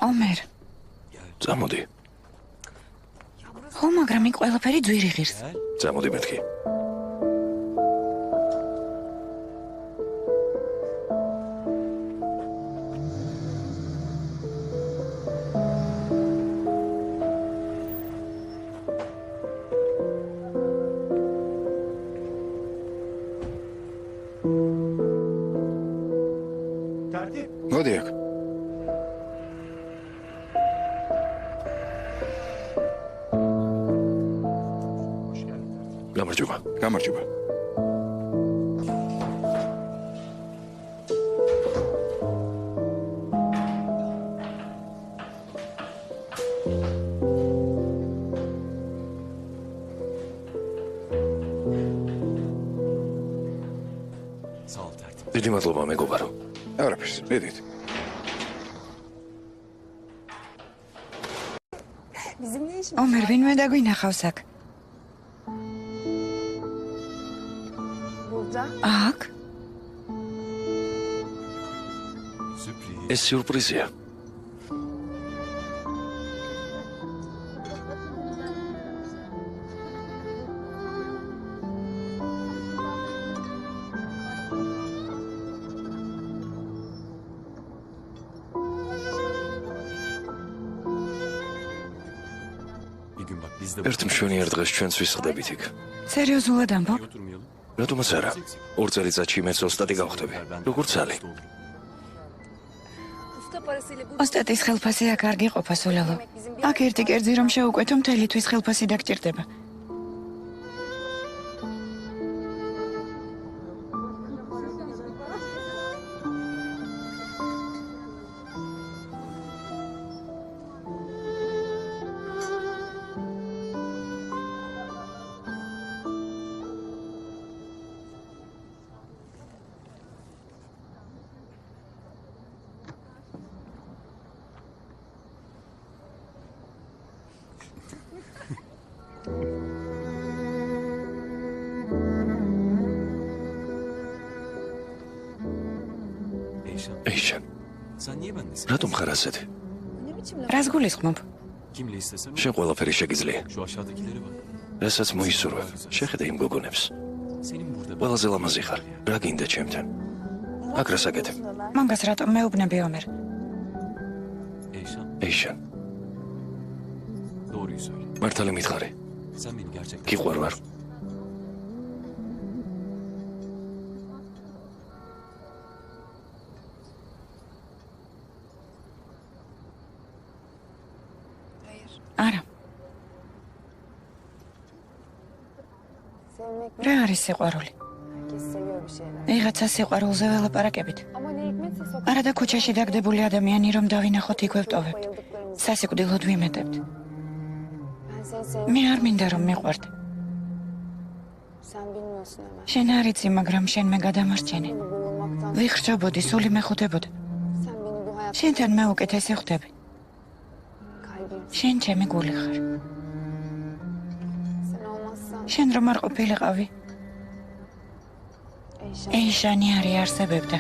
ომერ. წამოდი. ხო, მაგრამ იქ ყველაფერი ძვირი ღირს. წამოდი მეთქი. მოდი აქ. გამარჯობა. გამარჯობა. დიდი მადლობა მეგობარო. არაფერს, მედით. ომერ, ვინმე დაგვინახავს აქ? აქ? ეს სიურპრიზია. ერთ მშვენიერ დღეს ჩვენც ვისხდებით იქ. სერიოზულად ამბობ? რატომაც არა? 2 წელიწადში მეც ოსტატი გავხდები. როგორც ალი. ოსტატის ხელფასი აქ არ გიყოფა სულელო. აქ ერთი კერძი რომ შეუკვეთო, მთელი თვის ხელფასი დაგჭირდება. ეიშან. რატომ ხარ ასეთი? რას გულისხმობ? შენ ყველაფერი შეგიძლია. რასაც მოისურვებ, შეხედე იმ გოგონებს. ყველაზე ლამაზი ხარ. რა გინდა ჩემთან? აქ რას აკეთებ? მამგას რატომ მეუბნები ომერ? ეიშან. მართალი მითხარი. გიყვარ ვარ. არა. რა არის სიყვარული? იღაცა სიყვარულზე ველაპარაკებით. არა და ქუჩაში დაგდებული ადამიანი რომ დავინახოთ იქ ვევტოვებთ. სასიკვდილოდ ვიმეტებთ. მე არ მინდა რომ მიყვარდე. შენ არ იცი, მაგრამ შენ მე გადამარჩენე. ვიხრჯობოდი, სული მეხუთებოდა. შენთან მე უკეთესი ხვდები. შენ ჩემი გული ხარ. შენ რომ არ ყოფილიყავი, ეიშანი არ იარსებებდა.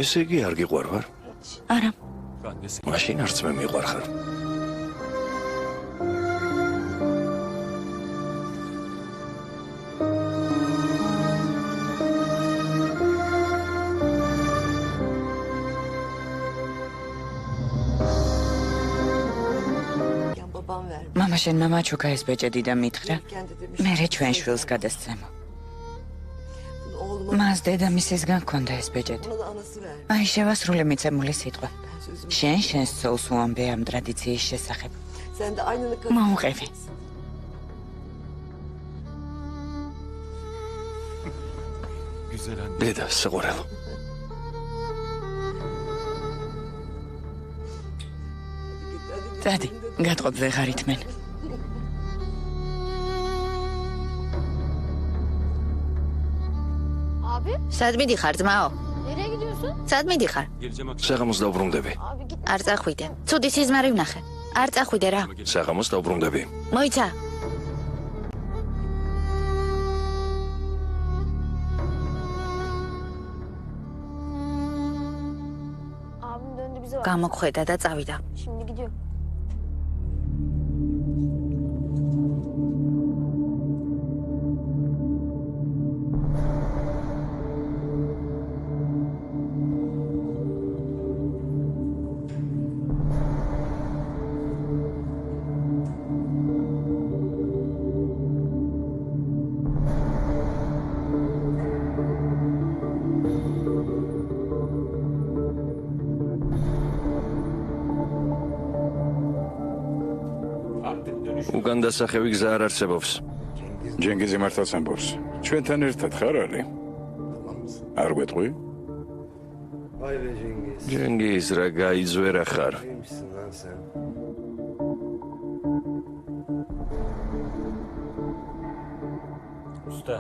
ესე იგი არ გიყვარ ვარ? არა. მაშინ არც მე მიყვარ ხარ. მამა შენმა მაჩუკა ეს ბეჭედი და მითხრა, მერე ჩვენ შვილს გადასცემო. მას დედამისისგან ჰქონდა ეს ბეჭედი. აი შევასრულე მიცემული სიტყვა. შენს ცოლს უამბე ამ ტრადიციის შესახებ. მოუღები. დედა, სიყვარულო. დადი, გატყობ ვეღარით მენ. სად მიდიხარ, ძმაო? სად მიდიხარ? საღამოს დავბრუნდები. არ წახვიდე. ცუდი სიზმარი ვნახე. არ წახვიდე რა. საღამოს დავბრუნდები. მოიცა. გამოგვხედა და წავიდა. უკან დასახევი გზა არ არსებობს. ჯენგიზი მართალს ამბობს. ჩვენთან ერთად ხარ ალი? არ გვეტყვი? ჯენგიზ რა გაიძვერა ხარ.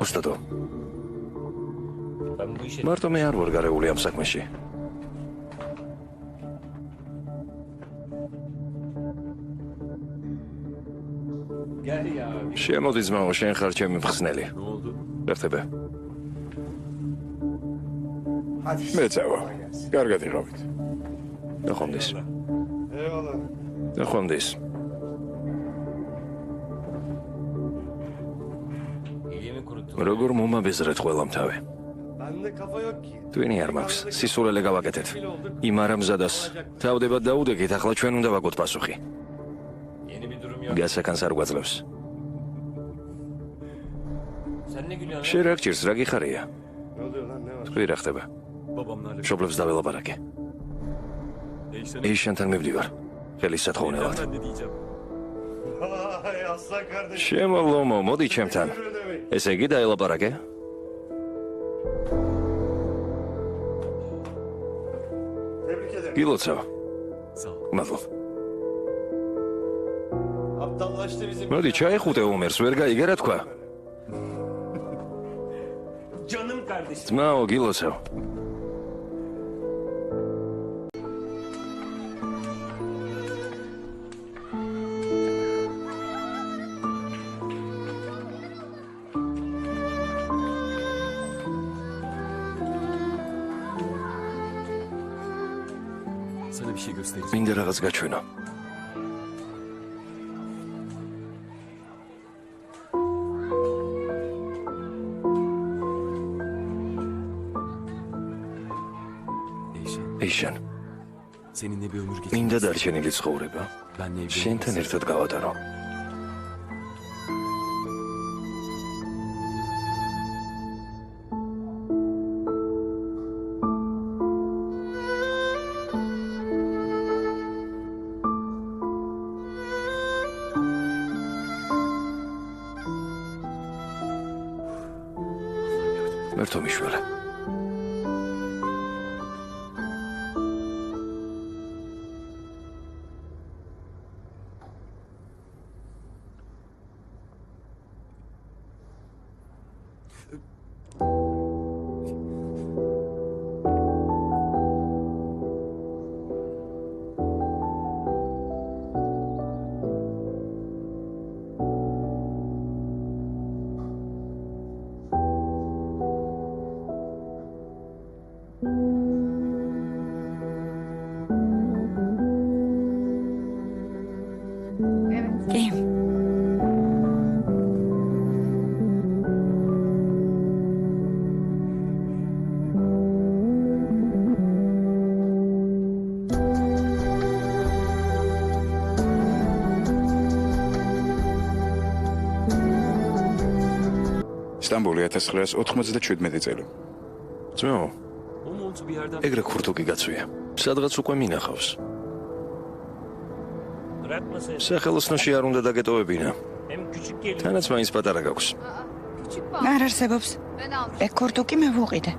უსტადო. მარტო მე არ ვარ გარეული ამ საქმეში. შემოდი ძმაო, შენ ხარ ჩემი მხსნელი. რა ხდება? მეცავა. კარგად იყავით. ნახვამდის. ნახვამდის. როგორ მომაბეზრეთ ყველამ თავი? twენი არ მაქვს, სისულელე გავაკეთეთ. იმ არამზადას თავდებად დაუდეკით, ახლა ჩვენ უნდა ვაგოთ პასუხი. გასაკანს არ გვაძლევს. შენ რა გჭირს, რა გიხარია? თქვი რა ხდება? მშობლებს დაველაპარაკე. ეიშანთან მივდივარ, ხელის სათხოვნელად. შემოლომო, მოდი ჩემთან. ესე იგი დაელაპარაკე? გილოცავ. მადლობ. მოდი ჩაიხუტე უმერს, ვერ გაიგე რა თქვა? ძმაო, გილოცავ. მინდა რაღაც გაჩვენო. ეიშან, მინდა დარჩენილი ცხოვრება შენთან ერთად გავატარო. მერთო მიშველა. კი. სტამბოლი 1997 წელი. ძმაო, ეგრე ქურთუკი გაწვია. სადღაც უკვე მინახავს. სახელოსნოში არ უნდა დაგეტოვებინა. თანაც მაინც პატარა გაქვს. არ არსებობს. ეგ ქურთუკი მე ვუყიდე.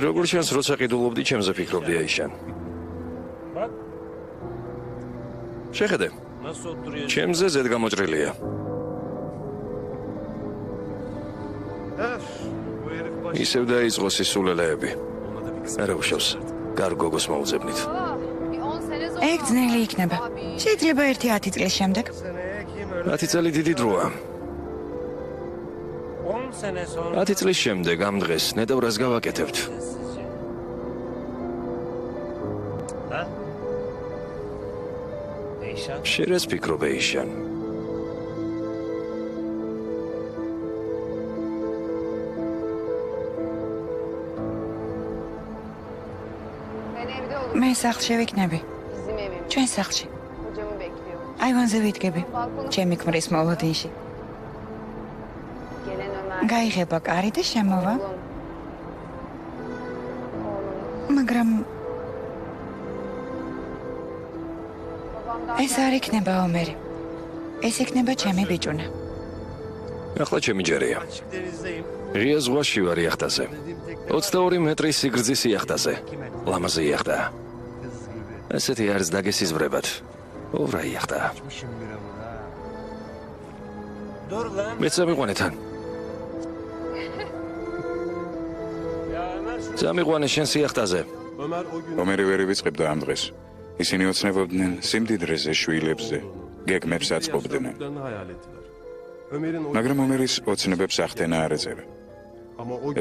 როგორ ჩანს, როცა ყიდულობდი, ჩემზე ფიქრობდი აიშან. შეხედე. ჩემზე ზედ გამოჭრილია. ისევ დაიწყო სისულელეები. არა უშავს. გარ გოგოს მოუძებნით. ეგ ძნელი იქნება. შეიძლება 1-10 წლის შემდეგ. 10 წელი დიდი დროა. 10 წლის შემდეგ ამ დღეს ნედავრას გავაკეთებთ. შერეს ფიქრობ ეიშან. მე სახლში ვიქნები. ჩვენ სახლში. აივანზე ვიდგები. ჩემი ქმრის მოლოდინში. გაიღება კარი და შემოვა. მაგრამ ეს არ იქნება ომერი. ეს იქნება ჩემი ბიჭუნა. ახლა ჩემი ჯერია. ღია ზღვაში ვარ იახტაზე. 22 მეტრის სიგრძის იახტაზე. ლამაზი იახტა. ესეთი არის დაგესიზვრებად. ოვრა იახტა. მეც ამიყვანე თან. წამიყვანე შენს იახტაზე. ომერი ვერ ივიწყებდა ამ დღეს. ისინი ოცნებობდნენ სიმდიდრეზე, შვილებზე, გეგმებს აწყობდნენ. მაგრამ ომერის ოცნებებს ახდენა არ ეწევა.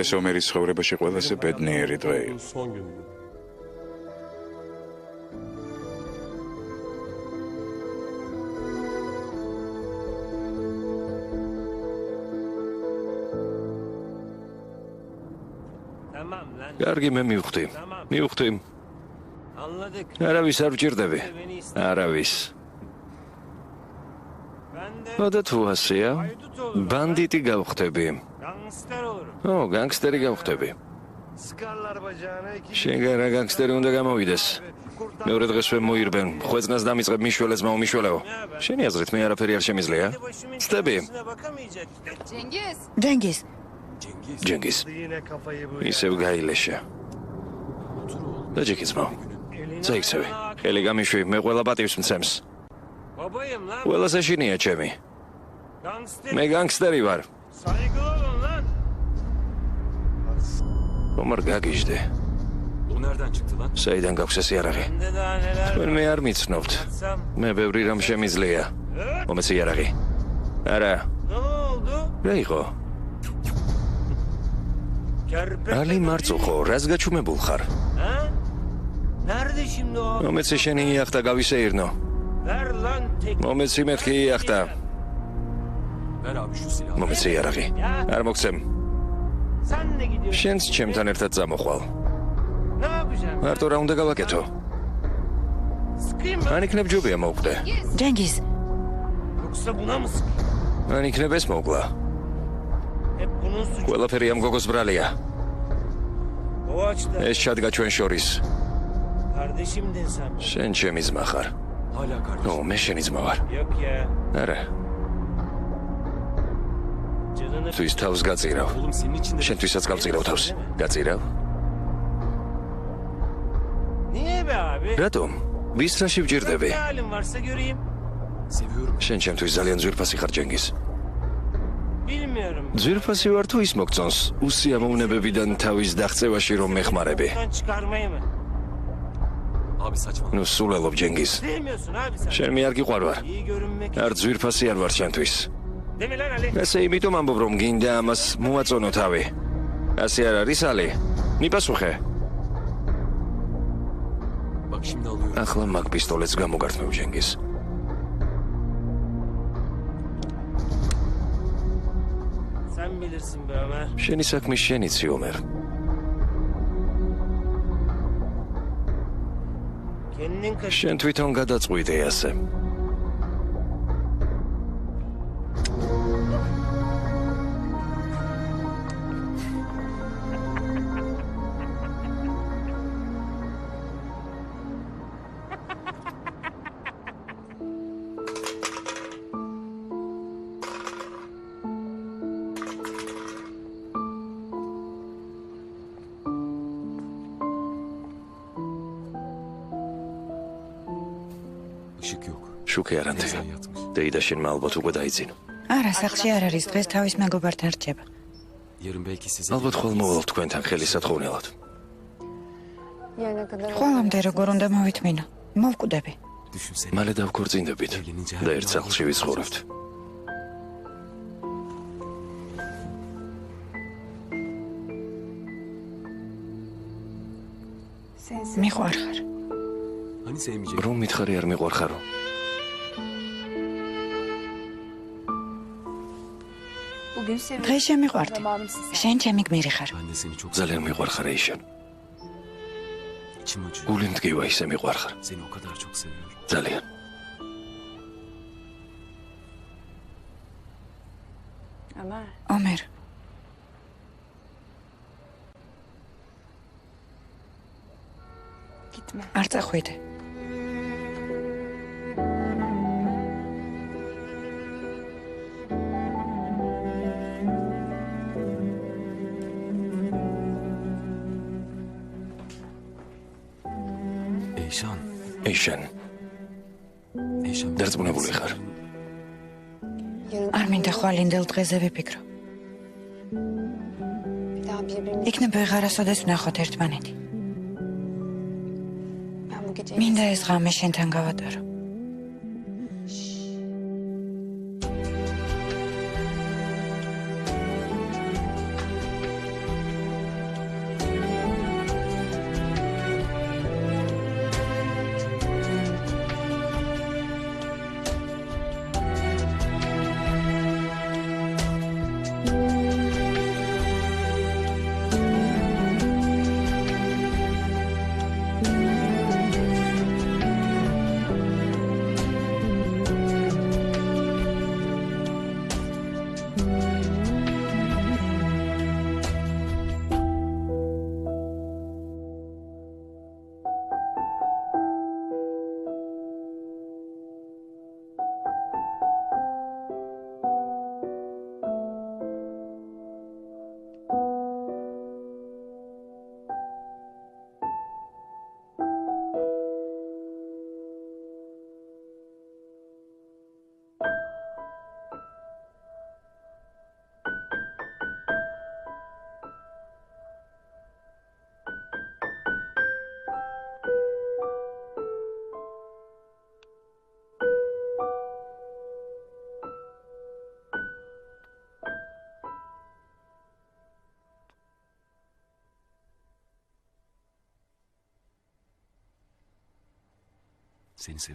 ეს ომერის ცხოვრებაში ყველაზე ბედნიერი დღე იყო. კარგი, მე მივხვდი. მივხვდი. არავის არ ვჭირდები. არავის. და თუ ასეა, ბანდიტი გავხდები. ო, განგსტერი გავხდები. შენგან რა განგსტერი უნდა გამოვიდეს. მეორე დღესვე მოირბენ, ხვეწნას დამიწყებ მიშველეს მაუმიშველეო. შენი აზრით მე არაფერი არ შემიძლია? ცდები. დენგის. ჯენგის. ისევ გაილეშა. და ჯეკიცმო. წაიქცევი. ხელი გამიშვი, მე ყველა პატივს მცემს. ყველას ეშინია ჩემი. მე განგსტერი ვარ. რომარ გაგიჟდე. საიდან გაქვს ეს იარაღი? თქვენ მე არ მიცნობთ. მე ბევრი რამ შემიძლია. მომეც იარაღი. არა. რა იყო? ალი მარწუხო, რას გაჩუმებულ ხარ? მომეცი შენი იახტა გავისეირნო. მომეცი მეთქი იახტა. მომეცი იარაღი. არ მოგცემ. შენც ჩემთან ერთად წამოხვალ. მარტო რა უნდა გავაკეთო? მან იქნებ ჯობია მოვკვდე. დენგის. მან იქნებ ეს მოვკლა. ყველაფერი ამ გოგოს ბრალია. ეს ჩადგა ჩვენ შორის. შენ ჩემი ძმა ხარ. ო, მე შენი ძმა ვარ. არა. თვის თავს გაწირავ. შენთვისაც გავწირავ თავს. გაწირავ? რატომ? ვის რაში ვჭირდები? შენ ჩემთვის ძალიან ძვირფასი ხარ, ჯენგის. ძვირფასი ვარ თუ ის მოგწონს უსიამოვნებებიდან თავის დაღწევაში რომ მეხმარები? ნუ სულელობ, ჯენგის. შენ მე არ გიყვარ ვარ. არ ძვირფასი არ ვარ შენთვის. ესე იმიტომ ამბობ რომ გინდა ამას მოაწონო თავი. ასე არ არის ალი? მიპასუხე. ახლა მაგ პისტოლეტს გამოგართმევ, ჯენგის. შენი საქმე შენიცი, ომერ. შენ თვითონ გადაწყვიტე ასე. შუქი არანთი. დეიდა შენმა ალბათ უკვე დაიძინო. არა, სახლში არ არის, დღეს თავის მეგობართან რჩება. ალბათ ხვალ მოვალ თქვენთან ხელისათხოვნელად. ყველამდე როგორ უნდა მოვითმინო? მოვკვდები. მალე დავქორწინდებით და ერთ სახლში ვიცხოვრებთ. მიყვარხარ. რომ მითხარი არ მიყვარხარო? დღეს შემიყვარდი. შენ ჩემი გმირი ხარ. ძალიან მიყვარხარ ეიშან. გული მდგივა ისე მიყვარხარ. ძალიან. ომერ. არ წახვიდე. ეიშან. დარწმუნებული ხარ? არ მინდა ხვალინდელ დღეზე ვიფიქრო. იქნებ ვეღარასოდეს ვნახოთ ერთმანეთი. მინდა ეს ღამე შენთან გავატარო.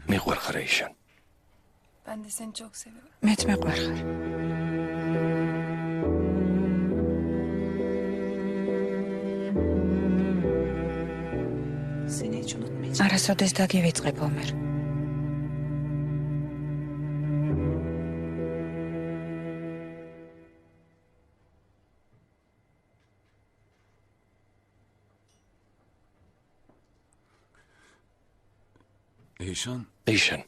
მიყვარხარ ეიშან. Ben de seni çok seviyorum. მეც მეყვარხარ. Seni hiç unutmayacağım. არასოდეს დაგივიწყებ ომერ. ეიშან.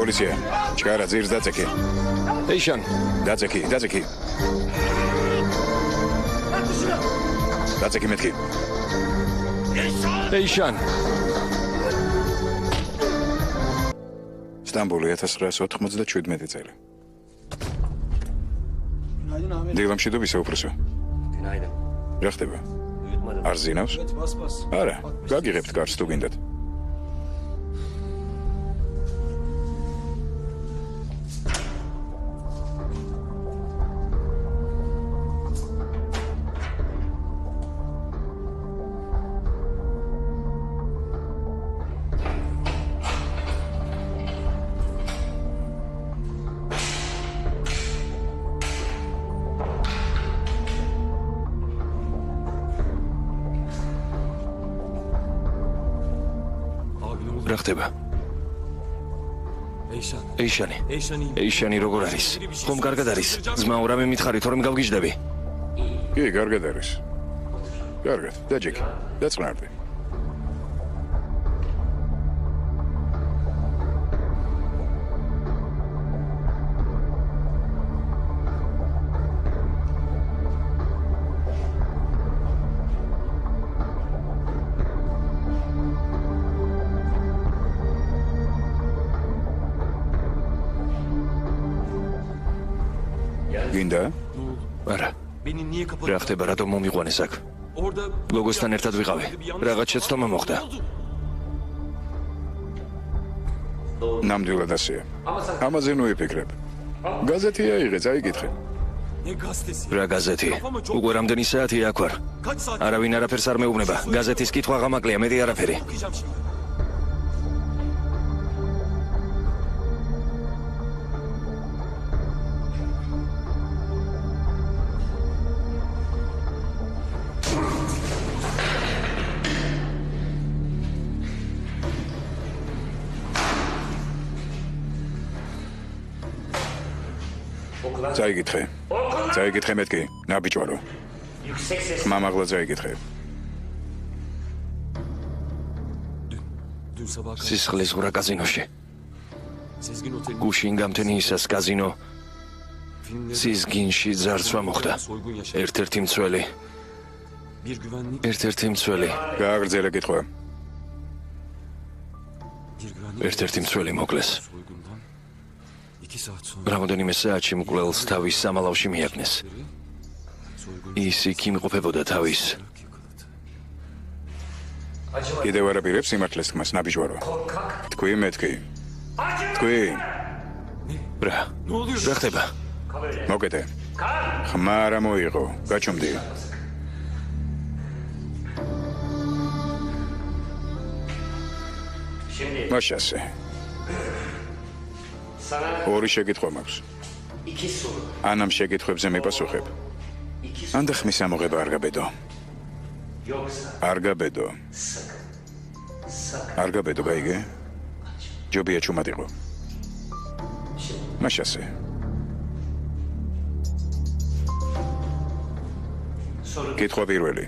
პოლიცია, ჩქარა ძირს დაწეკი. ეიშან. დაწეკი. დაწეკი მეთქი. ეიშან. სტამბოლი 1997 წელი. დილამშვიდობისა უფროსო. რა ხდება? არ ზინავს? არა, გაგიღებთ კარს თუ გინდათ. რა ხდება? ეიშანი როგორ არის? ხომ კარგად არის? ძმაო, რამე მითხარით, რომ გავგიჟდები? კი, კარგად არის. კარგად, დაჯექი. დაწყნარდი. გინდა? არა. რა ხდება, რატომ მომიყვანეს აქ? ლოგოსთან ერთად ვიყავი. რაღაც შეცდომა მოხდა. ნამდვილად ასეა. ამაზე ნუ იფიქრებ. გაზეთი აიღე, წაიკითხე. რა გაზეთი? უკვე რამდენი საათია აქ ვარ. არავინ არაფერს არ მეუბნება. გაზეთის კითხვა ღამაკლია, მეტი არაფერი. წაიკითხე მეთქი, ნაბიჯვარო. ხმამაღლა წაიკითხე. სისხლის ღვრა კაზინოში. გუშინ გამთენიისას კაზინო სიზგინში ძარცვა მოხდა. ერთ-ერთი მცველი. გააგრძელე კითხვა. ერთ-ერთი მცველი მოკლეს. რამოდენიმე საათში მკვლელს თავის სამალავში მიაგნეს. ის იქ იმყოფებოდა თავის. კიდევ არ აპირებს სიმართლეს თქმას, ნაბიჯვარო. თქვი მეთქი. თქვი. რა ხდება? მოკეთე. ხმა არ მოიღო, გაჩუმდი. მაშასე. ორი შეკითხვა მაქვს. ანამ შეკითხვებზე მიპასუხებ. ანდა ხმის ამოღება არ გაბედო. არ გაბედო, გაიგე? ჯობია ჩუმად იყო. მაშასე. კითხვა პირველი.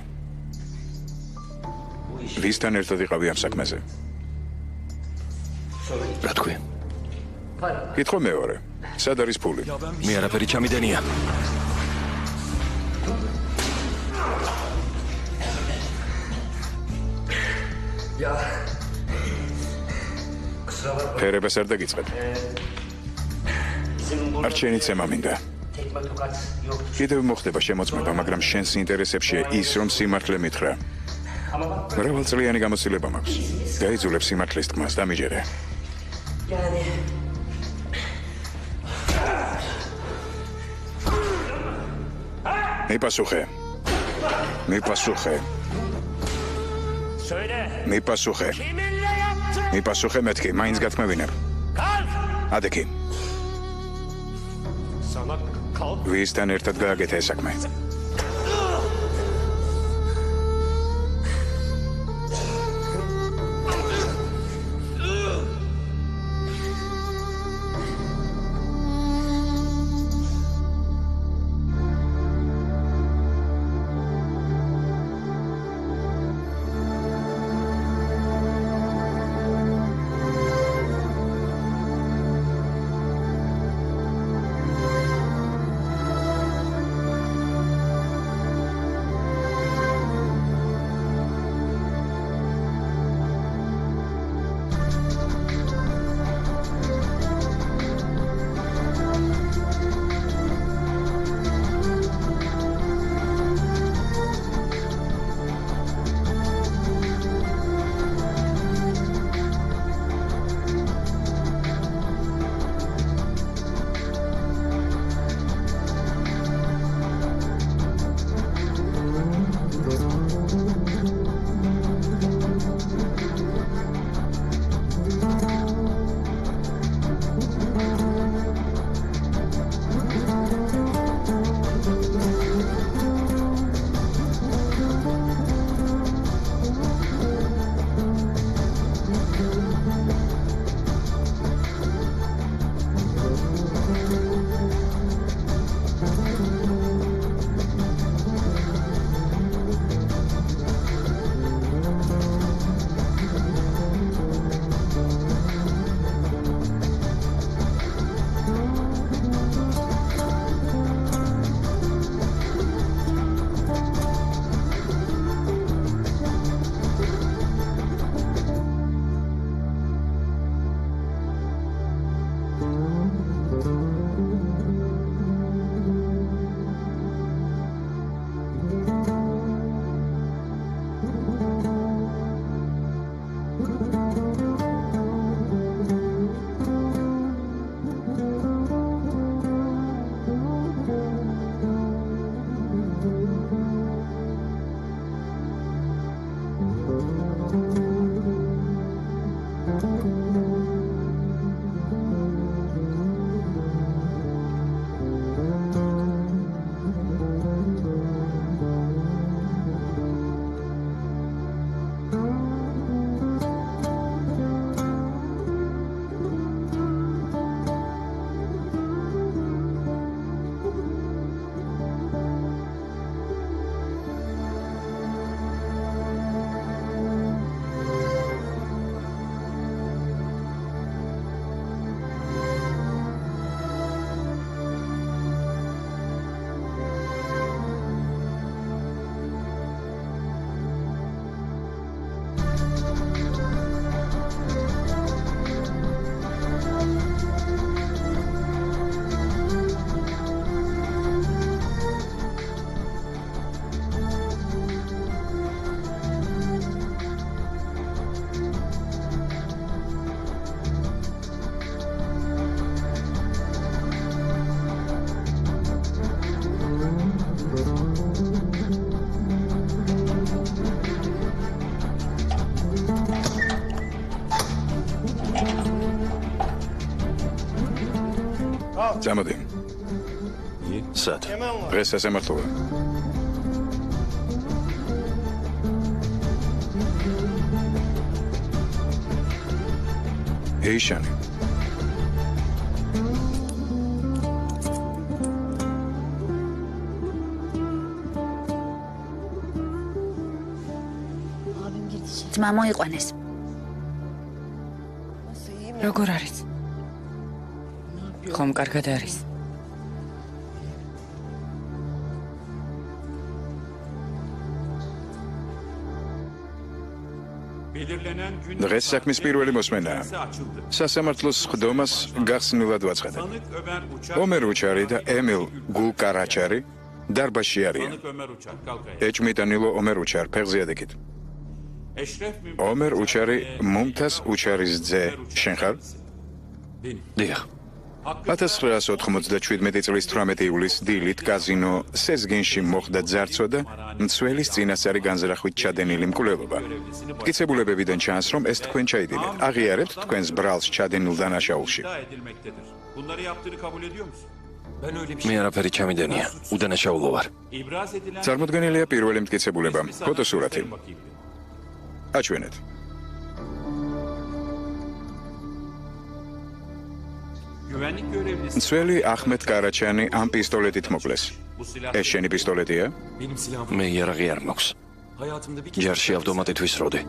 ვისთან ერთად იყავი ამ საქმეზე? რა თქვი? კითხვა მეორე. სად არის ფული? მე არაფერი ჩამიდენია. ფერებას არ დაგიწყებ. არჩენი ცემა მინდა. კიდევ მოხდება შემოწმება, მაგრამ შენს ინტერესებშია ის, რომ სიმართლე მითხრა. მრავალწლიანი გამოცდილება მაქვს. გაიძულებ სიმართლის თქმას, დამიჯერე. მიპასუხე მეთქი, მაინც გათქმევინებ. ადექი. ვისთან ერთად გააკეთა ეს საქმე? წამოდი. სად? დღეს სასამართლოა. ეიშანი. ძმა მოიყვანეს. როგორ არის? ხომ კარგად არის. დღეს საქმის პირველი მოსმენაა. სასამართლოს ხდომას გახსნილად ვაცხადებ. ომერ უჩარი და ემილ გულკარაჩარი დარბაზში არიან. ეჭმიტანილო ომერ უჩარ ფეხზე ადექით. ომერ უჩარი მუმთას უჩარის ძე შენ ხარ? დიახ. 1997 წლის 18 ივლისს დილით კაზინო სეზგინში მოხდა ძარცვა და მცველის წინასწარი განზრახვით ჩადენილი მკვლელობა. მტკიცებულებებიდან ჩანს, რომ ეს თქვენ ჩაიდინეთ. აღიარებთ თქვენს ბრალს ჩადენილ დანაშაულში. მე არაფერი ჩამიდენია. უდანაშაულო ვარ. წარმოდგენილია პირველი მტკიცებულება. ფოტოსურათი. აჩვენეთ. მცველი ახმედ კარაჩანი ამ პისტოლეტით მოკლეს. ეს შენი პისტოლეტია? მე იარაღი არ მაქვს. ჯარში ავტომატით ვისროდი.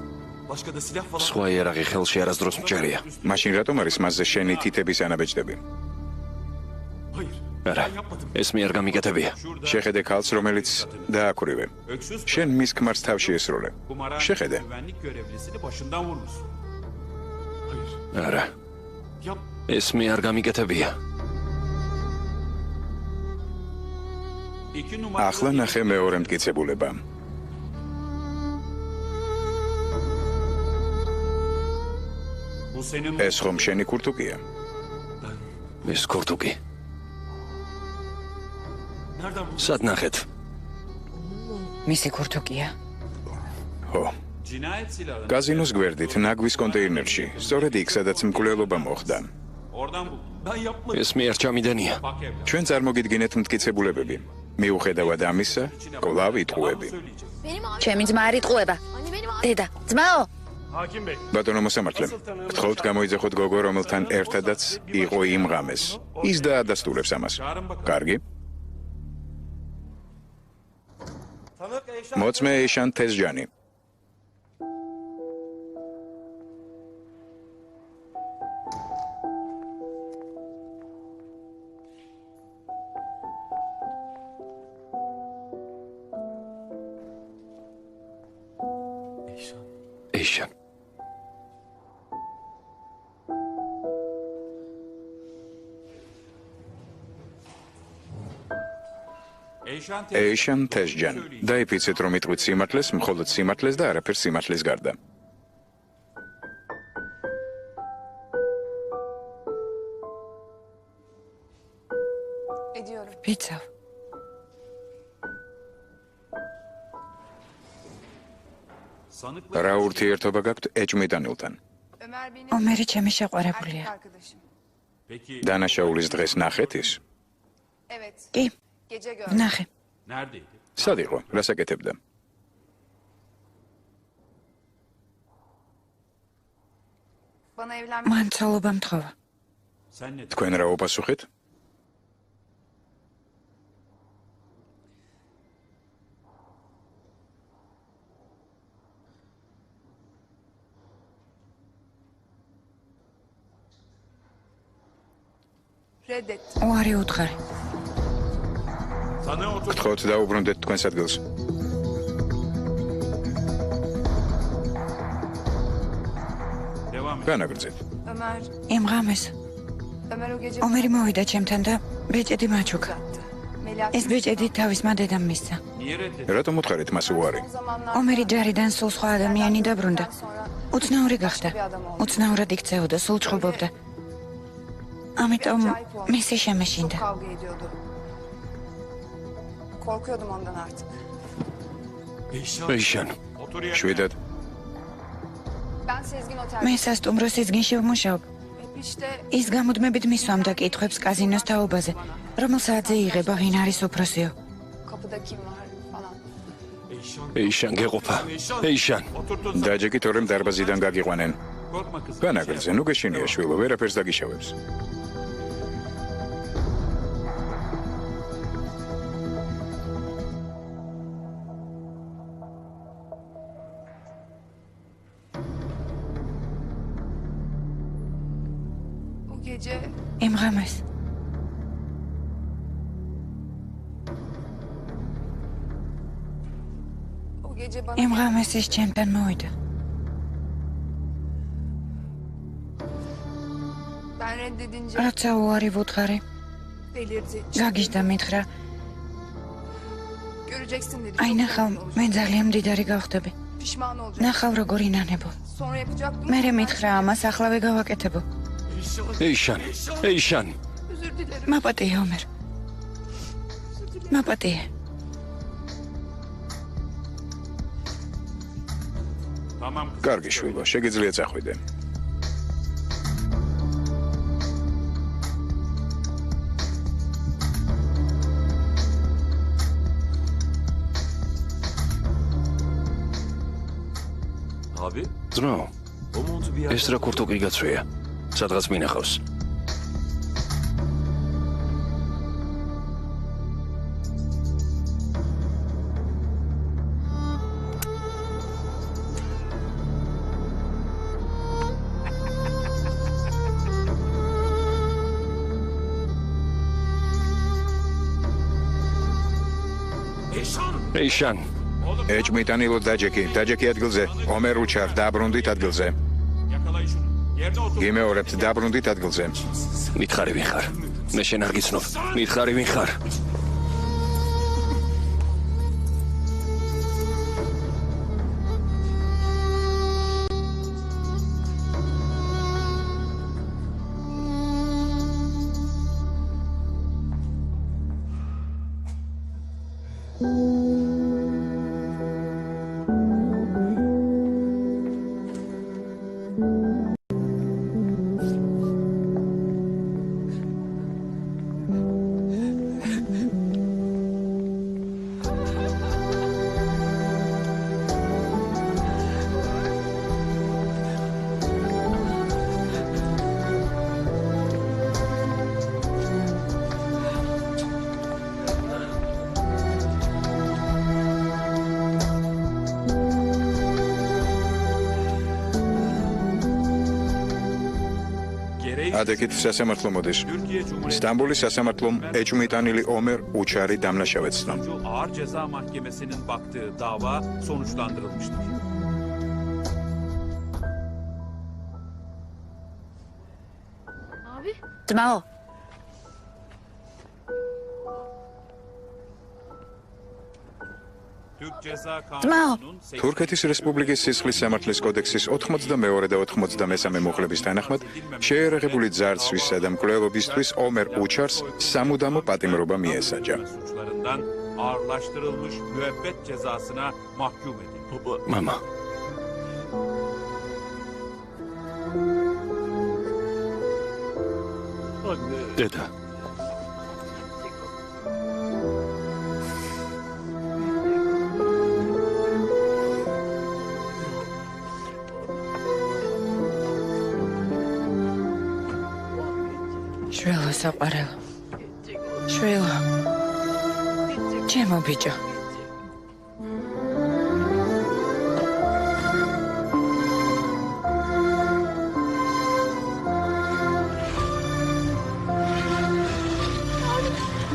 სხვა იარაღი ხელში არასდროს მჭერია. მაშინ რატომ არის მასზე შენი თითების ანაბეჭდები? არა, ეს მე არ გამიკეთებია. შეხედე ქალს, რომელიც დააქვრივე. შენ მის ქმარს თავში ესროლე. შეხედე. არა. ეს მე არ გამიკეთებია. ახლა ნახე მეორე მტკიცებულება. ეს ხომ შენი ქურთუკია? ეს ქურთუკი. სად ნახეთ? მისი ქურთუკია. ხო. კაზინოს გვერდით ნაგვის კონტეინერში, სწორედ იქ, სადაც მკვლელობა მოხდა. ეს მე არ ჩამიდენია. ჩვენ წარმოგიდგინეთ მტკიცებულებები. მიუხედავად ამისა, კვლავ იტყუები. ჩემი ძმა არ იტყუება. დედა, ძმაო! ბატონო მოსამართლე, გთხოვთ გამოიძახოთ გოგო, რომელთან ერთადაც იყო იმ ღამეს. ის დაადასტურებს ამას. კარგი? მოწმე ეიშან თეზჯანი. ეიშან. ეიშან თეზჯან. დაიფიცეთ, რომ იტყვით სიმართლეს, მხოლოდ სიმართლეს და არაფერ სიმართლის გარდა. ვიცავ. რა ურთიერთობა გაქვთ ეჭმიტანილთან? ომერი ჩემი შეყვარებულია. დანაშაულის დღეს ნახეთ ის? კი, ვნახე. სად იყო? რას აკეთებდა? მან ცოლობა მთხოვა. თქვენ რა უპასუხეთ? უარი უთხარი. გთხოვთ დაუბრუნდეთ თქვენს ადგილს. განაგრძეთ. იმ ღამეს ომერი მოვიდა ჩემთან და ბეჭედი მაჩუქა. ეს ბეჭედი თავისმა დედამ მისცა. რატომ უთხარით მას უარი? ომერი ჯარიდან სულ სხვა ადამიანი დაბრუნდა. უცნაური გახდა. უცნაურად იქცეოდა, სულ ჭხუბობდა. ამიტომ მისი შემეშინდა. Korkuyordum ondan artık. ეიშან. შვიდად. Ben Sezgin Otel. მე სასტუმრო სიზგინში ვმუშაობ. ის გამუდმებით მისვამდა კითხვებს კაზინოს თაობაზე, რომელ საათზე იღება, ვინ არის უფროსიო. ეიშან გეყოფა. ეიშან. დაჯეკით ორემ დარბაზიდან გაგიყვანენ. განაგრძე, ნუ გეშინია შვილო, ვერაფერს დაგიშავებს. იმ ღამეს იმ ღამეს ის ჩემთან მოვიდა. რაცა უარი ვუთხარი, გაგიჟდა მითხრა, აი ნახავ, მე ძალიან მდიდარი გავხდები. ნახავ როგორ ინანებო. მერე მითხრა, ამასახლავე გავაკეთებო. ეიშან, ეიშან. მაპატიე ომერ. მაპატიე. კარგი შვილო, შეგიძლია წახვიდე. ძმაო, ეს რა ქურთუკი გაცვია? სადღაც მინახავს. ეიშან. ეჭმიტანილო დაჯეკი ადგილზე. ომერ უჩარ, დაბრუნდით ადგილზე. გიმეორებთ, დაბრუნდით ადგილზე. მითხარი ვინ ხარ? მე შენ არ გიცნობ. მითხარი ვინ ხარ? ადეკით სასამართლო მოდის. İstanbul'is სასამართლომ ეჭმიტანილი ომერ უჩარი დამნაშავეცნო. Ağır Ceza Mahkemesi'nin baktığı dava sonuçlandırılmıştır. ძმაო, Türk Ceza ძმაო, Kanunu'nun თურქეთის რესპუბლიკის სისხლის სამართლის კოდექსის 82 და 93 მუხლების თანახმად შეერაღებული ძარცვისა და მკვლელობისთვის ომერ უჩარს სამუდამო პატიმრობა მიესაჯა. suçlarından ağırlaştırılmış müebbet cezasına mahkum edildi. მამა. დედა. შვილო საყვარელო. შვილო. ჩემო ბიჭო.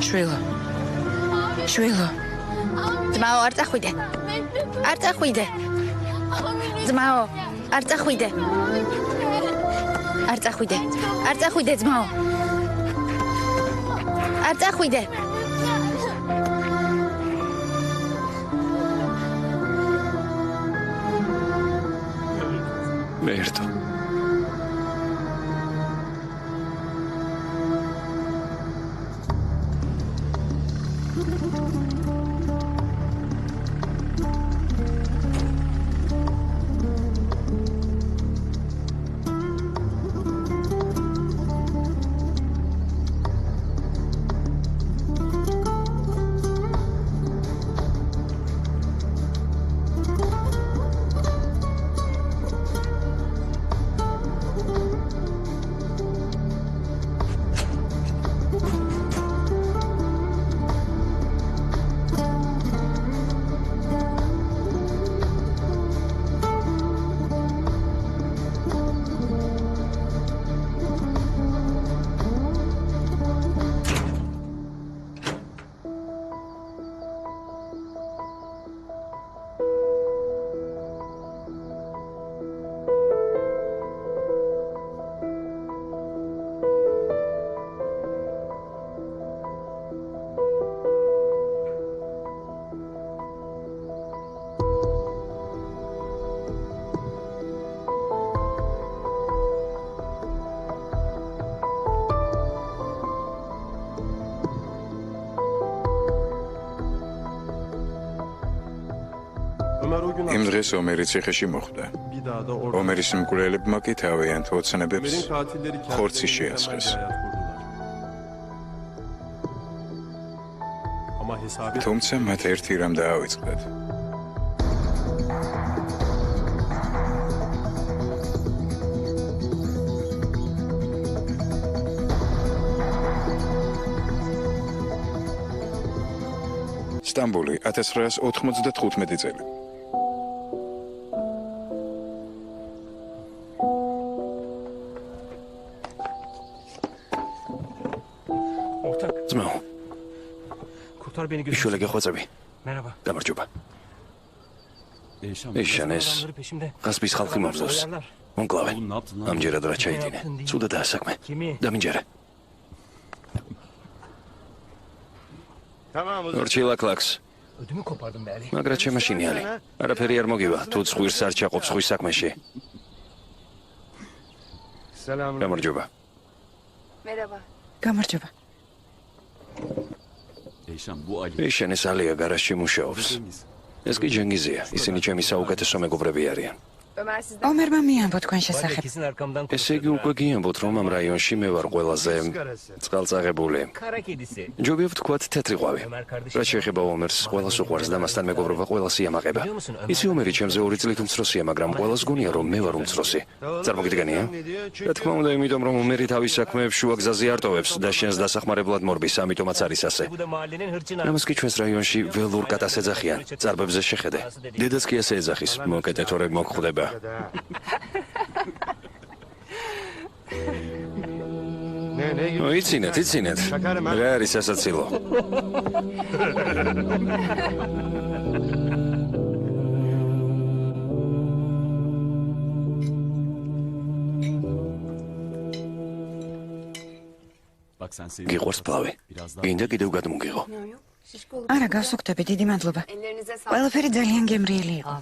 შვილო. შვილო. ძმაო, არ წახვიდე. არ წახვიდე. ძმაო, არ წახვიდე. არ წახვიდე. არ წახვიდე, ძმაო. არ წახვიდე. მე ერთო. იმ დღეს ომერი ციხეში მოხვდა. bir daha da orada ომერის მკვლელებმა კი თავიანთ ოცნებებს Ömer'in katilleri kendi ხორცი შეასხეს. hayat kurdular. Ama hesabı თუმცა მათ ერთი რამ დაავიწყდათ. სტამბული 1995 წელი. ძმაო, Kurtar beni შულე გეხვეწები. Merhaba. გამარჯობა. Eyşan. ეშან ეს Adamları peşimde. ყასბის ხალხი მომზავს. მომკლავე. Oğlum ne yaptın lan? ამჯერად რა ჩაიდინე. ცუდა დაასაქმე. Kimi? დამინჯერე. ორჩილა კლაქს. Ödümü kopardım be Ali. მაგრა ჩემაშინი ალი. არაფერი არ მოგივა. თუ ცხვირს არ ჩაყოფს ხვის საქმეში. გამარჯობა. Merhaba. გამარჯობა. Eyşan bu Ali. ეშან ეს ალია გარაჟში მუშაობს. ეს კი ჯენგიზია. ისინი ჩემი საუკეთესო მეგობრები არიან. Ömer sizden ომერმა მიამბო თქვენ Var ya შესახებ. kesin arkamdan ესე იგი უკვე გიამბოთ, რომ ამ რაიონში მე ვარ ყველაზე წყალწაღებული. Kara kedisi. ჯობია ვთქვათ თეთრი ყვავი. Ömer kardeşim. რაც შეეხება ომერს, ყველას უყვარს და მასთან მეგობრობა ყველას იამაყება. ისი ომერი ჩემზე 2 წლით უმცროსია, მაგრამ ყველას გონია, რომ მე ვარ უმცროსი. წარმოგიდგენია? რა თქმა უნდა, იმიტომ რომ ომერი თავის საქმეებს შუა გზაზე არტოვებს და შენს დასახმარებლად მორბის, ამიტომაც არის ასე. Bu da mahallenin hırçın ამას კი ჩვენს რაიონში ველურ კატას ეძახიან. წარბებზე შეხედე. დედაც კი ასე ეძახის. მოკეთე თორე მოგხვდება. იცინეთ, იცინეთ. რა არის სასაცილო? Bak sen seni. გიყვარს ფლავი. გინდა კიდევ გადმოგიღო. არა, გასუქდები, დიდი მადლობა. ellerinize sağlık. ყველაფერი ძალიან გემრიელი იყო.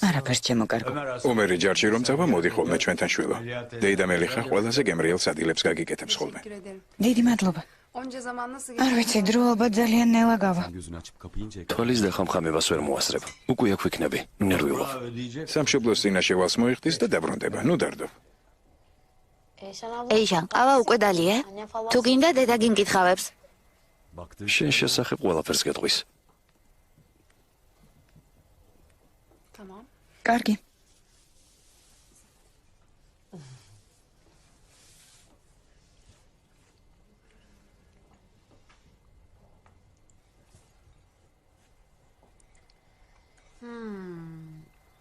არაფერს ჩემო კარგო. ომერი ჯარში რომ წავა, მოდი ხოლმე ჩვენთან შვილო. დეიდა მელიხა ყველაზე გემრიელ სადილებს გაგიკეთებს ხოლმე. Teşekkür ederim. დიდი მადლობა. Onca zaman nasıl არ ვიცი, დრო ალბათ ძალიან ნელა გავა. Gözünü açıp kapayınca თვალის დახამხამებას ვერ მოასწრებ. უკვე აქ ვიქნები. ნერვიულობ. სამშობლოს წინაშე ვალს მოიხდის და დაბრუნდება. ნუ დარდო. ეიშან, ყავა უკვე დალია? თუ გინდა დედა გიმკითხავებს. baktı. შენ შესახებ ყველაფერს გეტყვის. Tamam. კარგი.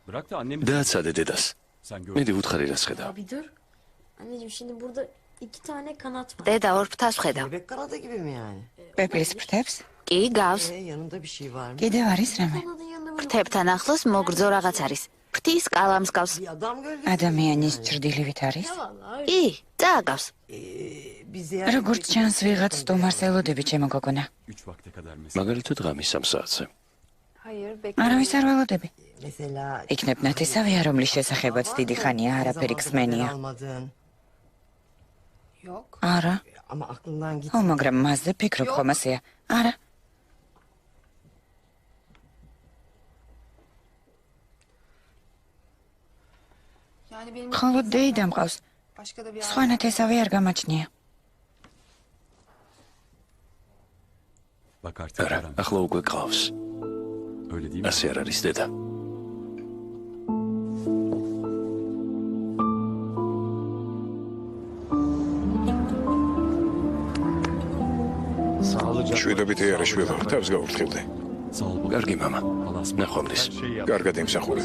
Bırak da annemi. დააცადე დედას. Sen gör. მედი ვუთხარი რა შეხედა. Bir dur. Anneciğim şimdi burada 2 tane kanat var. დედა ორ ფთას ხედავ. Bebek kanadı gibi mi yani? პეპლის ფრთებს? კი, გავს. Yanında bir şey var mı? კიდევ არის რამე? Kanadın yanında böyle ფრთებთან ახლოს მოგრძო რაღაც არის. ფრთის კალამს გავს. Bir adam gölgesi. ადამიანის ჭრდილივით არის? vallahi. კი, წააგავს. Bir ziyaret როგორც ჩანს, ვიღაც სტუმარს ელოდები, ჩემო გოგონა. 3 vakte kadar mesela. მაგალითად ღამის 3 საათზე. Hayır არავის არ ველოდები. mesela იქნებ ნათესავია, რომლის შესახებაც დიდი ხანია არაფერი ხსმენია. almadın. yok. არა. Ama aklından git. ო, მაგრამ მასზე ფიქრობ ხომ ასეა? არა. Yani benim ხოლო დეიდა მყავს. başka da bir სხვა ნათესავი არ გამაჩნია. Bak artık არა, Karan. ახლა უკვე ყავს. Öyle değil mi? ასე არ არის დედა. შვიდობით ეარა შვილო, თავს გაურთხილდე. Sağ ol baba. კარგი мама. Allah'a ısmarladık. ნახვამდის. კარგად იმსახურე.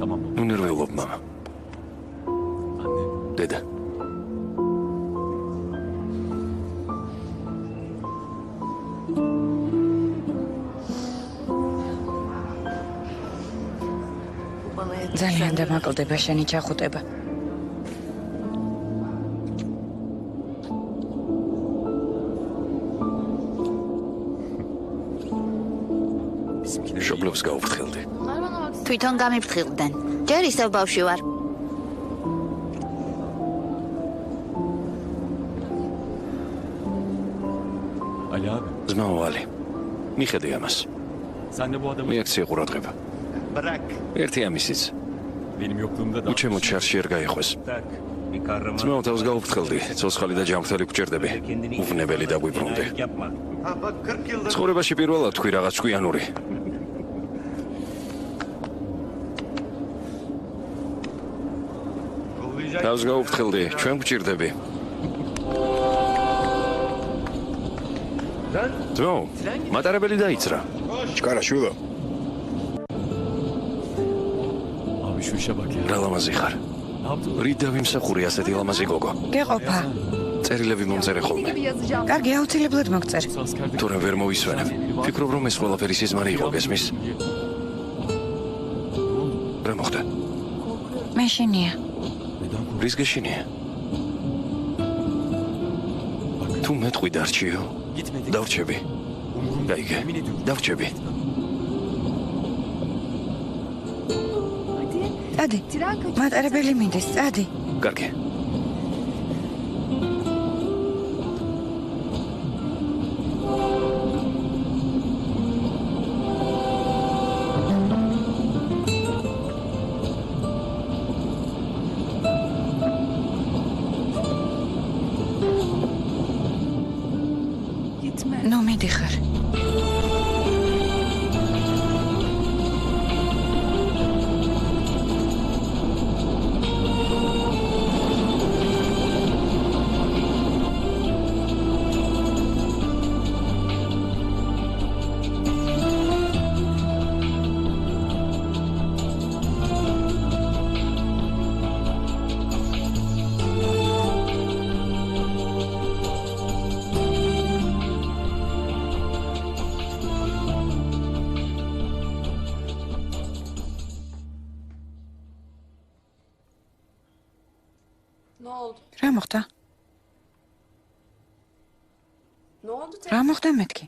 Tamam baba. ნუ ნერვიულობ мама. Anne. დედა. ძალიან დამაკლდება შენი ჩახუტება. მშობლებს გაუფრთხილდი. Bunlar bana bak. თვითონ გამიფრთხილდნენ. ჯერ ისევ ბავშვი ვარ. Ali abi. ძმაო ალი. მიხედე ამას. Sen de bu adamı მიაქცია ყურადღება. ერთი ამისიც. Benim yokluğumda da უჩემო ჩარში არ გაიხვეს. ძმაო თავს გაუფრთხილდი, ცოცხალი და ჯანმრთელი გვჭირდები. უვნებელი დაგვიბრუნდი. ცხოვრებაში პირველად თქვი რაღაც ჭკვიანური. თავს გაუფრთხილდი, ჩვენ გვჭირდები. ძმაო, მატარებელი დაიწრა. ჩკარა შვილო, Abi şu işe bak ya. რა ლამაზი ხარ. Ne yaptın? რით დავიმსახური ასეთი ლამაზი გოგო. გეყოფა. წერილები მომწერე ხოლმე. კარგი, აუცილებლად მოგწერ. Askerde თორემ ვერ მოვისვენებ. ფიქრობ რომ ეს ყველაფერი სიზმარი იყო გესმის? რა მოხდა? მე შენია. რის გეშინია? თუ მეტყვი დარჩიო, დავრჩები. გაიგე, დავრჩები. წადი. მატარებელი მინდეს, წადი. კარგი. ნუ მიდიხარ. Ne oldu? რა მოხდა? Ne oldu teyze? რა მოხდა მეთქი?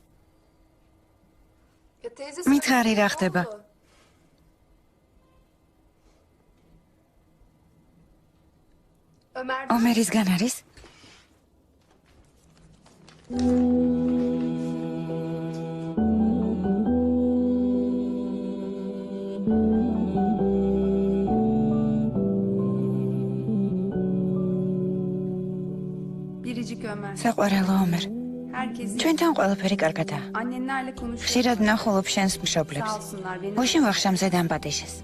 Ya teyze მითხარი რა ხდება? Ömer ომერისგან არის? Biricik Ömer. საყვარელო ომერ. Herkes ჩვენთან ყველაფერი კარგადაა. annenlerle konuşuyor. ხშირად ვნახულობ შენს მშობლებს. Sağ olsunlar beni. გუშინ ვახშამზე დამპატიშეს.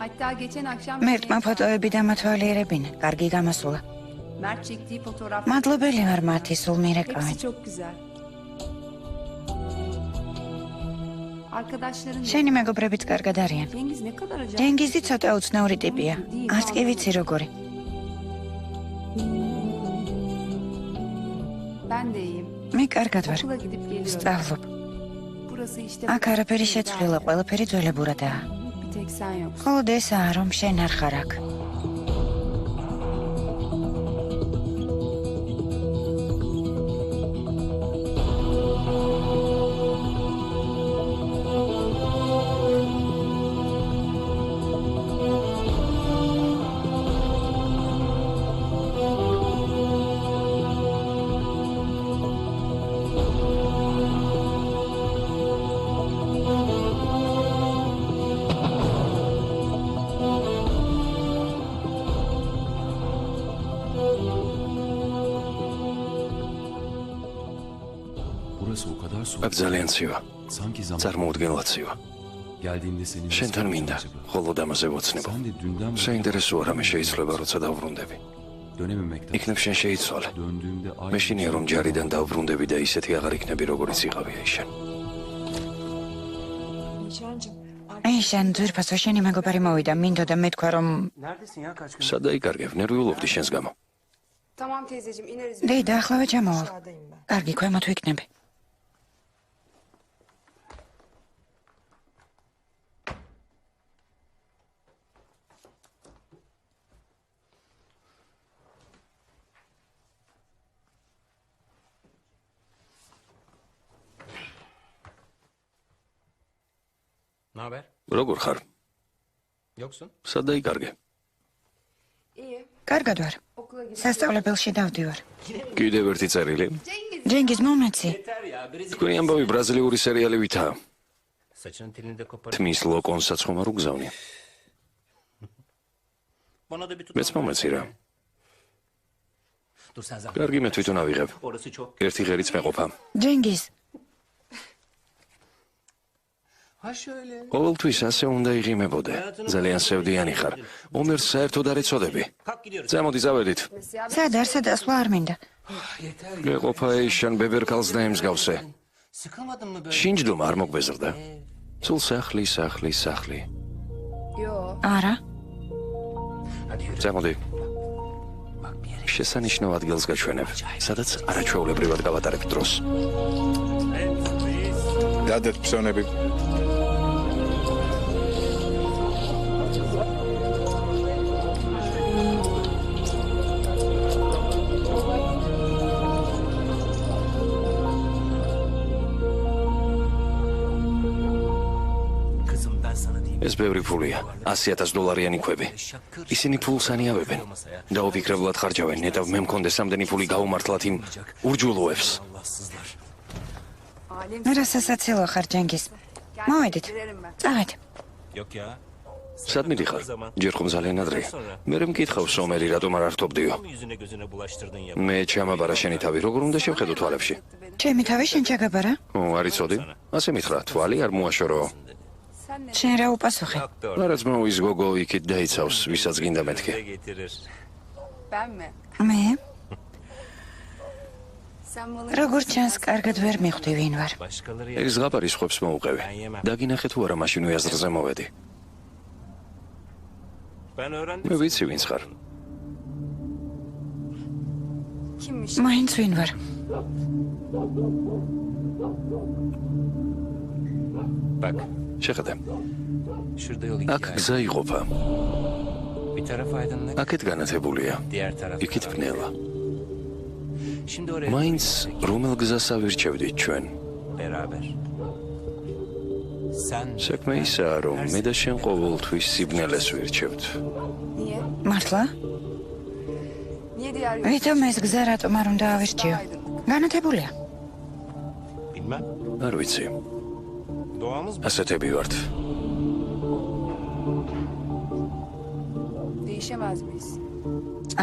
Hatta geçen akşam მერტმა ფოტოები დამათვალიერებინა. კარგი გამოსულა. Mert çektiği fotoğraf. მადლობელი ვარ მათი სულ მირეკავენ. Hepsi çok güzel. Arkadaşların შენი მეგობრებიც კარგად არიან. Cengiz ne kadar acayip. ჯენგიზი ცოტა უცნაური ტიპია. არც კი ვიცი როგორი. Ben de iyiyim. მე კარგად ვარ. Okula gidip geliyorum. სწავლობ. Burası işte აქ არაფერი შეცვლილა, ყველაფერი ძველებურადაა. bir tek sen yok. მხოლოდ ესაა, რომ შენ არ ხარ აქ. Burası o kadar soğuk. აქ ძალიან ცივა. Sanki zaman წარმოუდგენლად ცივა. geldiğimde seni nasıl შენთან მინდა acaba? ხოლო ამაზე ვოცნებო. Sen de dünden beri საინტერესოა რამე შეიძლება როცა დავბრუნდები. dönememekten. იქნებ შენ შეიცვალე. Döndüğümde aynı მეშინია რომ ჯარიდან დავბრუნდები და ისეთი აღარ იქნები როგორიც იყავია შენ. ეიშან ძვირფასო შენი მეგობარი მოვიდა, მინდოდა მეთქვა რომ Neredesin ya kaç gün? სადა იკარგებ, ნერვიულობდი შენს გამო. Tamam teyzeciğim ineriz. დეიდა ახლავე ჩამოვალ. კარგი, ქვემოთ ვიქნები. Ne haber? როგორ ხარ? Yoksun? სადა იკარგე? İyi. კარგად ვარ. Okula gidip. სასწავლებელში დავდივარ. კიდევ ერთი წერილი. Cengiz. ჯენგიზ მომეცი. თქვენი ამბავი ბრაზილიური სერიალივითაა. Saçının telini de kopar. თმის ლოკონსაც ხომ არ უგზავნი. Bana da bir tut. მეც მომეცი რა. Dur sen zahmet. კარგი, მე თვითონ ავიღებ. Orası çok. ერთი ღერიც მეყოფა. ჯენგიზ, Ha şöyle. ყოველთვის ასე უნდა იღიმებოდე. ძალიან სევდიანი ხარ. ომერს საერთოდ არ ეცოდები. Kalk gidiyoruz. ზემოდი წავედით. სად არსა დასვლა არ მინდა. Yeter. მეყოფა ეიშან ბებერკალს და ემსგავსე. Sıkılmadın mı böyle? შინჯდომა არ მოგბეზრდა. სულ სახლი, სახლი, სახლი. Yo. არა, Hadi yürü. ზემოდი. Bak bir yere. შესანიშნავ ადგილს გაჩვენებ, სადაც არაჩვეულებრივად გავატარებ დროს. დადეთ ფსონები. Kızım ben sana diyeyim. ეს ბევრი ფულია, $100,000 ქვები. ისინი ფულს ანიავებენ. დაუფიქრებლად ხარჯავენ, ნეტავ მე მქონდეს ამდენი ფული გაუმართლათ იმ ურჯულოებს. Allahsızlar. Alem. რასასაცილო ხარ ჯენგიზ. მოვედით. Girerim ben. წავედ. Yok ya. სად მიდიხარ? ჯერ ხომ ძალიან ადრეა. მე მკითხავ სომერი რატომ არ ართობდიო. Tam yüzüne gözüne bulaştırdın ya. მე ჩამაბარა შენი თავი, როგორ უნდა შევხედო თვალებში? ჩემი თავი შენ ჩაგაბარა? არ იცოდი. ასე მითხრა, თვალი არ მოაშორო. Sen ne? შენ რა უპასუხე? Doktor. რაც მოვის გოგო იქით დაიცავს, ვისაც გინდა მეთქე. Ne getirir? Ben mi? მე? Sen bana... როგორც ჩანს, კარგად ვერ მიხვდი ვინ ვარ. Başkaları ეგ ya. ზღაპარის ხვებს მოუყევი. დაგინახე თუ არა მაშინ უაზრზე მოვედი. Ben öğrendim. მე ვიცი ვინც ხარ. Kimmiş? მაინც ვინ ვარ? Bak. შეხედე. Şurada yol აქ iki გზა იყოფა. Bir taraf aydınlık. აქეთ განათებულია. Diğer taraf. იქით ბნელა. Şimdi oraya მაინც რომელ გზას ავირჩევდით ჩვენ? beraber. Sen საქმე ისაა, რომ მე და შენ ყოველთვის სიბნელეს ვირჩევთ. Niye? მართლა? Niye diğer yol? ვითომ ეს გზა რატომ არ უნდა ავირჩიო? განათებულია. bilmem. არ ვიცი. Doğamız bu. ასეთები ვართ. Değişemez miyiz?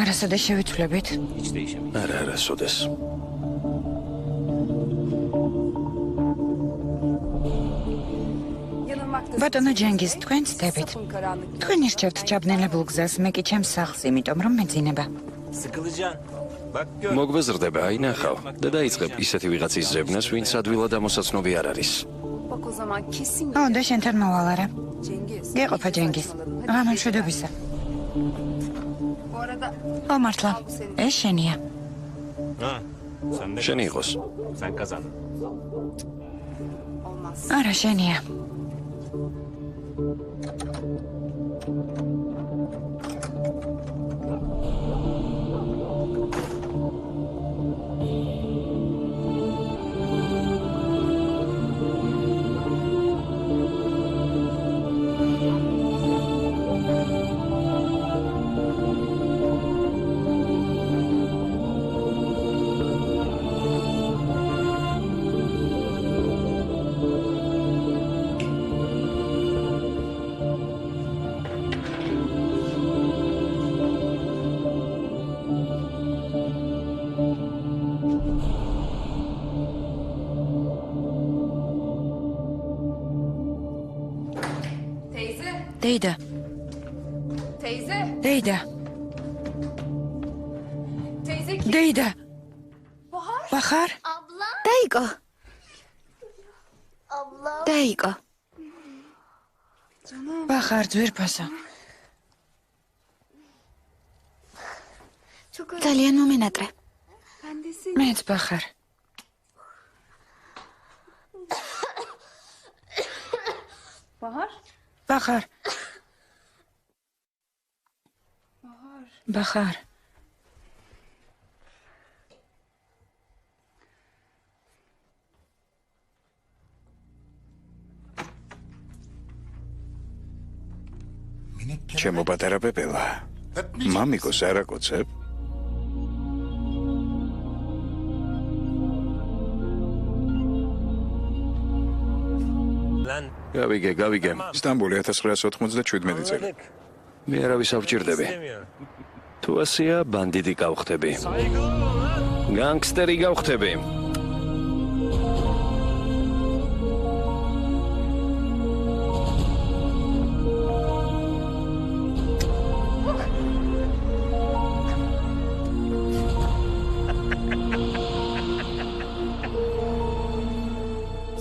არასოდეს შევიცვლებით. Hiç değişemeyiz. არა, არასოდეს. Yanılmaktasın. ბატონო ჯენგიზ, თქვენ ცდებით. Sapın karanlık. თქვენ ირჩევთ ჩაბნელებულ გზას, მე კი ჩემს სახლს, იმიტომ რომ მეძინება. Sıkılacaksın. Bak gör. მოგბეზრდება, აი ნახავ და დაიწყებ ისეთი ვიღაცის ზებნას, ვინც ადვილად ამოსაცნობი არ არის. Bak o zaman kesin ო, და შენთან მოვალ არა. Cengiz. გეყოფა ჯენგიზ. გამომშვიდობისა. Bu arada ო, მართლა. ეს შენია. Ha. Sen de შენი იყოს. sen kazan. olmaz. არა, შენია. Teyze. დეიდა, Teyze. დეიდა, Teyze kim? დეიდა. Bahar. ბახარ? Abla. დაიკო, Abla. დაიკო. Canım. ბახარ ძვირფასო. Çok ძალიან მომენატრე. Bendesin. მეც ბახარ. Bahar. ბახარ, Bahar. ბახარ. ჩემო პატარა პეპელა. მამიკოს არ აკოცებ? Lan გავიგე. სტამბოლი 1997 წელი. მე არავის ავჭირდები. თუ ასეა, ბანდიტი გავხდები. განგსტერი გავხდები.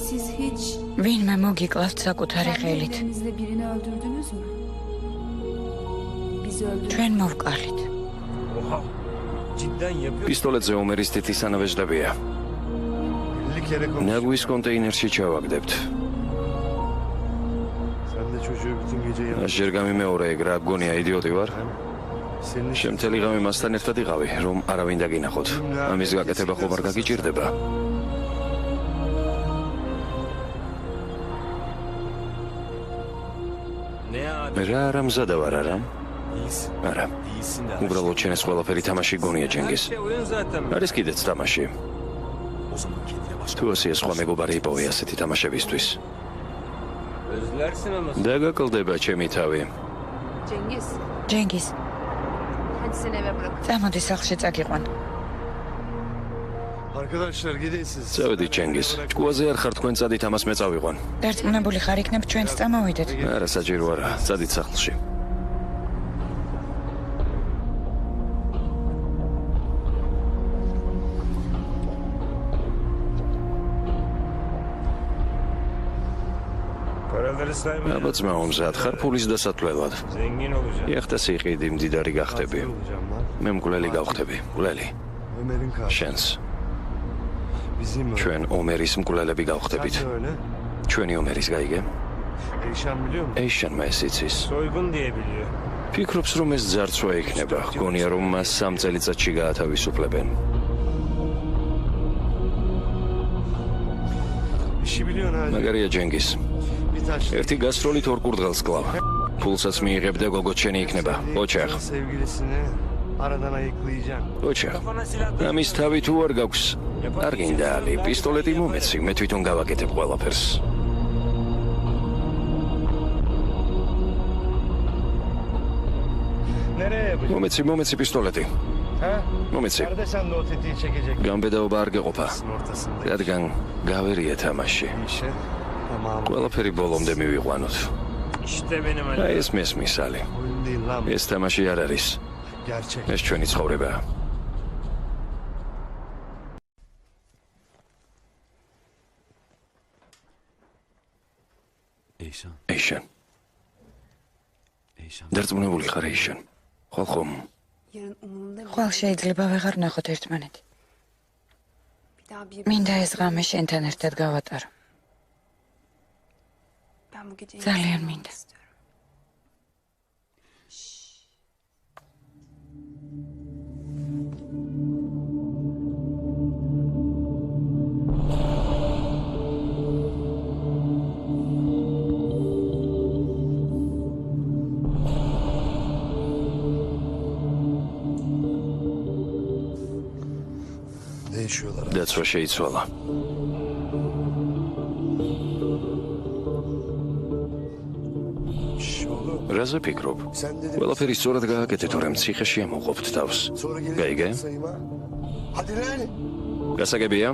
Siz hiç ვინმე მოგიკლავთ საკუთარი ხელით. kendinizle birini öldürdünüz mü? Bizi öldürdünüz. ჩვენ მოვკალით. Oha. Cidden yapıyor. პისტოლეტზე ომერის თითის ანავეჟდებია. ნაგვის კონტეინერში ჩავაგდებთ. ჯერ გამიმეორე ეგ რა გონია იდიოტი ვარ? შემთელი ღამე მასთან ერთად იყავი, რომ არავინ დაგინახოთ. ამის გაკეთება ხომ არ გაგიჭირდება? Ne abi? მე რა არამზადა ვარ არა? İyisin. არა. İyisin de. უბრალოდ ჩვენს ყველაფერი თამაში გონია ჯენგის. İşte oyun zaten. არის კიდეც თამაში. თუ ასეა სხვა მეგობარი იპოვე ასეთი თამაშებისთვის. Özlersin ama. დაგაკლდება ჩემი თავი. Cengiz, ჯენგის, hadi seni eve bırakın. წამოდი სახლში წაგიყვან. წავედით ჯენგის. ჭკუაზე არ ხარ თქვენ წადით ამას მე წავიყვან. დარწმუნებული ხარ იქნებ ჩვენც წამოვიდეთ. არა საჭირო არა, წადით სახლში. Paraları sayma. აბა ძმაო მზად ხარ ფულის დასათვლელად. Zengin olacağım. ეხთა სიყიდი მდიდარი გახდები. მე მკვლელი გავხდები, მკვლელი. შენს. ჩვენ ომერის მკვლელები გავხდებით. ჩვენი ომერის გაიგე? ეიშან მას იცის. Soygun diye biliyor. ფიქრობს რომ ეს ძარცვა იქნება. გონია რომ მას 3 წელიწადში გაათავისუფლებენ. მაგარია ჯენგის. ერთი გასროლით ორ კურდღელს კლავ. ფულსაც მიიღებ და გოგოც შენი იქნება. ოჩახ. ოჩახ. ამის თავი თუ არ გაქვს? არ გინდა ალი, პისტოლეტი მომეცი, მე თვითონ გავაკეთებ ყველაფერს. მომეცი პისტოლეტი. მომეცი. გამბედაობა არ გეყოფა. რადგან გავერიე თამაში. ყველაფერი ბოლომდე მივიყვანოთ. İşte benim Ali. აი ეს მესმის ალი. ეს თამაში არ არის. ეს ჩვენი ცხოვრებაა. ეიშან. დარწმუნებული ხარ ეიშან? ხომ? Yarın umurumda bile ხვალ შეიძლება ვეღარ ვნახოთ ერთმანეთი. bir daha bir... მინდა ეს ღამე შენთან ერთად გავატარო. Ben bu gece... ძალიან მინდა. დაცვა შეიცვალა. რაზე ფიქრობ? ყველაფერი სწორად გააკეთე, თორემ ციხეში ამოყოფთ თავს. გაიგე? გასაგებია?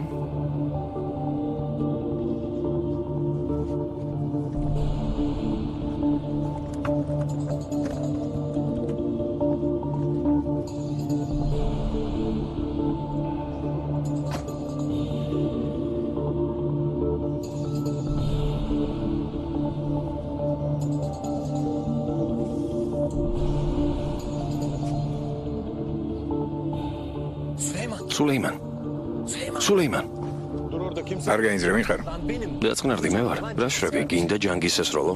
სულეიმან. არ გაინძრე ვინ ხარ? დაწყნარდი მე ვარ. რა შრები? გინდა ჯანგის ესროლო?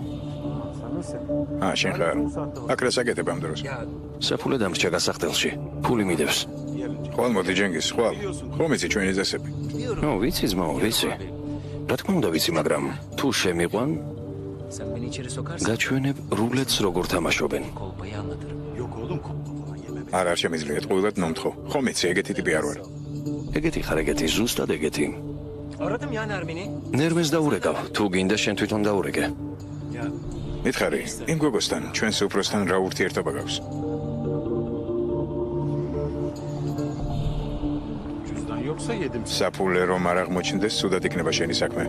შენ ხარ. აქ რა საკეთებ ამ დროს? საფულე დამრჩა გასახდელში. ფული მიდევს. ხვალ მოდი ჯენგის, ხვალ. ხომ იცი ჩვენი წესები? ვიცი ძმაო, ვიცი. რა თქმა უნდა ვიცი, მაგრამ თუ შემიყვან, Sen beni içeri sokarsan გაჩვენებ რულეტს როგორ თამაშობენ. kolpayı anlatırım. არ შემიძლიათ ყოველად მომთხო. ხომ იცი ეგეთი ტიპი არ ვარ. ეგეთი ხარ ეგეთი, ზუსტად ეგეთი. Aradım ya Nermin'i. ნერვეს დაურეკავ, თუ გინდა შენ თვითონ დაურეკე. მითხარი, იმ გოგოსთან, ჩვენს უფროსთან რა ურთიერთობა გაქვს? საფულე რომ არ აღმოჩნდეს, სუდად იქნება შენი საქმე.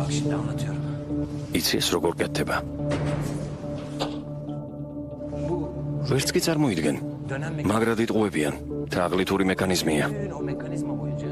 Bak şimdi anlatıyorum. იცი ეს როგორ კეთდება? ვერც კი წარმოიდგენ. მაგრად იტყუებიან. თაღლითური მექანიზმია. O mekanizma boyunca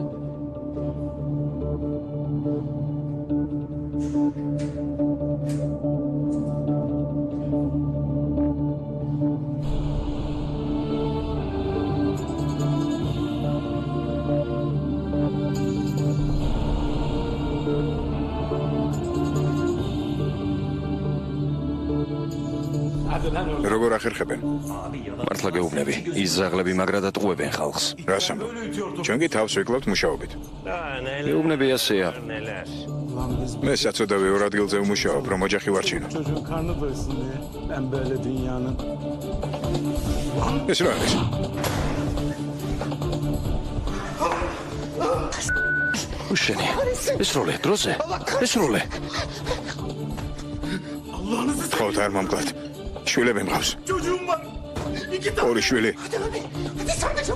როგორ ახერხებენ? მართლა გეუბნები, ის ზაღლები მაგრად ატყუებენ ხალხს. რას ამბობ? ჩვენ კი თავს ვეკლავთ მუშაობით. გეუბნები ასეა. მე საწოდავი ორ ადგილზე ვმუშაობ, რომ ოჯახი ვარჩინო. Çocuğun karnı doysun diye. Ben böyle dünyanın. ეს რა არის? უშენი. ეს როლე, დროზე. ეს როლე. თხოვთ არ მომკლათ. შვილები მყავს. ორი შვილი.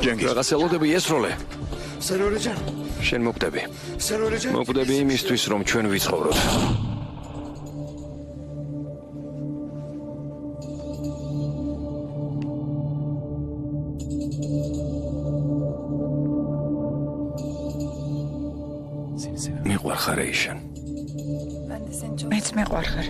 ჯენგის. რაღაც ელოდები ეს როლე. Serörecan. შენ მოკვდები. Serörecan. მოკვდები იმისთვის, რომ ჩვენ ვიცხოვროთ. Seni seviyorum. მიყვარხარ ეიშან. Ben de seni çok მეც მეყვარხარ.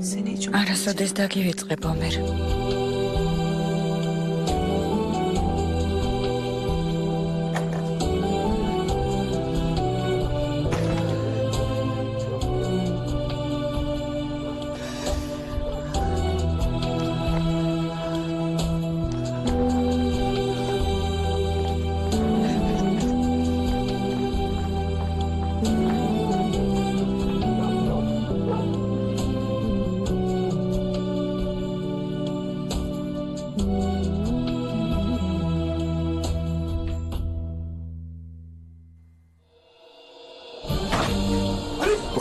seni hiç არასოდეს დაგივიწყებ ომერ.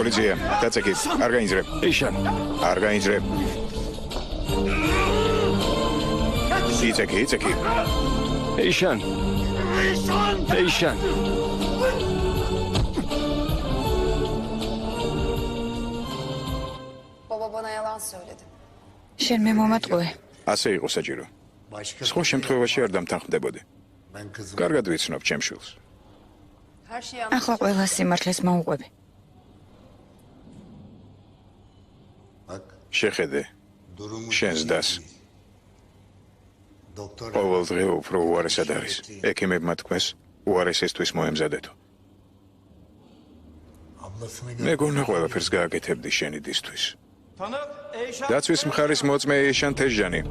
პოლიცია, დაწეკი, არ გაინძრებ. ეიშან, არ გაინძრებ. იცეკი. ეიშან. ეიშან. baba bana yalan söyledi. შენ მე მომატყუე. ასე იყო საჭირო. სხვა შემთხვევაში არ დამთანხმდებოდი. კარგად ვიცნობ ჩემ შვილს. Her şeyi ახლა ყველა სიმართლეს მოუყვები. შეხედე. შენს დას. ყოველდღე უფრო უარესად არის. ექიმებმა თქვეს, უარესისთვის მოემზადეთო. მეგონა ყველაფერს გააკეთებდი შენი დისთვის. დაცვის მხარის მოწმე ეიშან თეჟანი.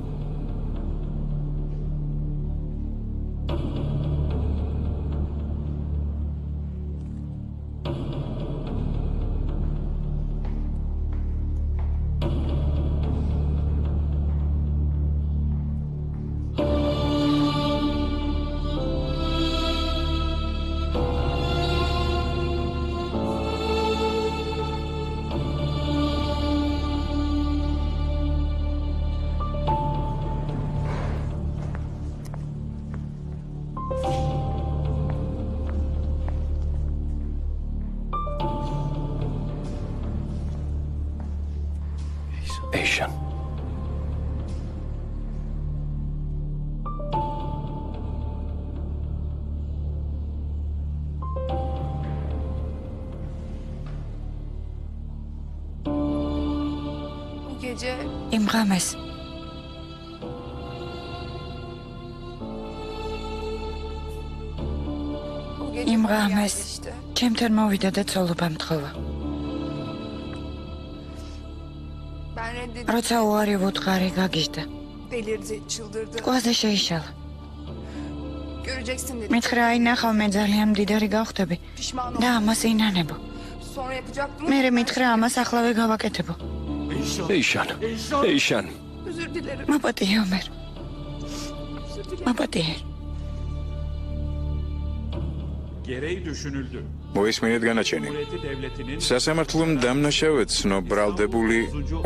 gece იმ ღამეს o gece იმ bana geldi ღამეს işte. ჩემთან მოვიდა და ცოლობა მთხოვა. Ben reddedip როცა უარი ვუთხარი გაგიჟდა. delirdi, çıldırdı. ტყვაზე შეიშალა. Göreceksin dedi. მითხრა აი ნახავ მე ძალიან მდიდარი გავხდები Pişman და oldum. ამას ინანებო. Sonra yapacaktım. მე მითხრა ამასახლავე გავაკეთებო. ეიშან Özür dilerim. მაპატიე ომერ. მაპატიე. Gereği düşünüldü. მოისმინეთ განაჩენი. Cumhuriyeti Devleti'nin სასამართლომ დამნაშავედ ცნო ბრალდებული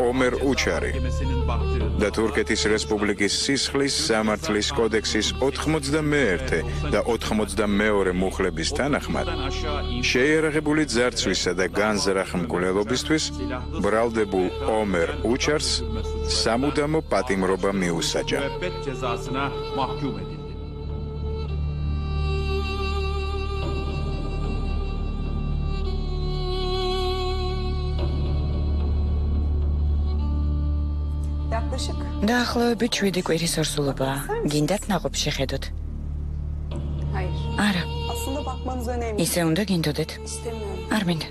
ომერ უჩარი Mahkemesi'nin baktığı და თურქეთის რესპუბლიკის სისხლის სამართლის კოდექსის 91 და 92 მუხლების თანახმად aşağı in შეიარაღებული ძარცვისა და განზრახ მკვლელობისთვის ბრალდებულ ომერ უჩარს სამუდამო პატიმრობა მიუსაჯა. müebbet cezasına mahkum edildi. Yaklaşık. დაახლოებით 7 კვირის ორსულობაა. გინდათ ნაყოფ შეხედოთ? Hayır. არა, Aslında bakmanız önemli. ისე უნდა გინდოდეთ. İstemiyorum. არ მინდა.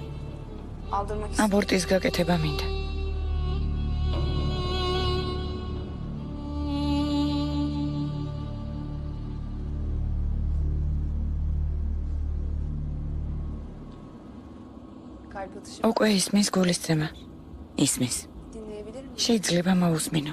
Aldırmak istiyorum. აბორტის გაკეთება მინდა. Kalp atışı უკვე ისმის გულისცემა. ისმის. dinleyebilir miyim? შეიძლება მოусმინო.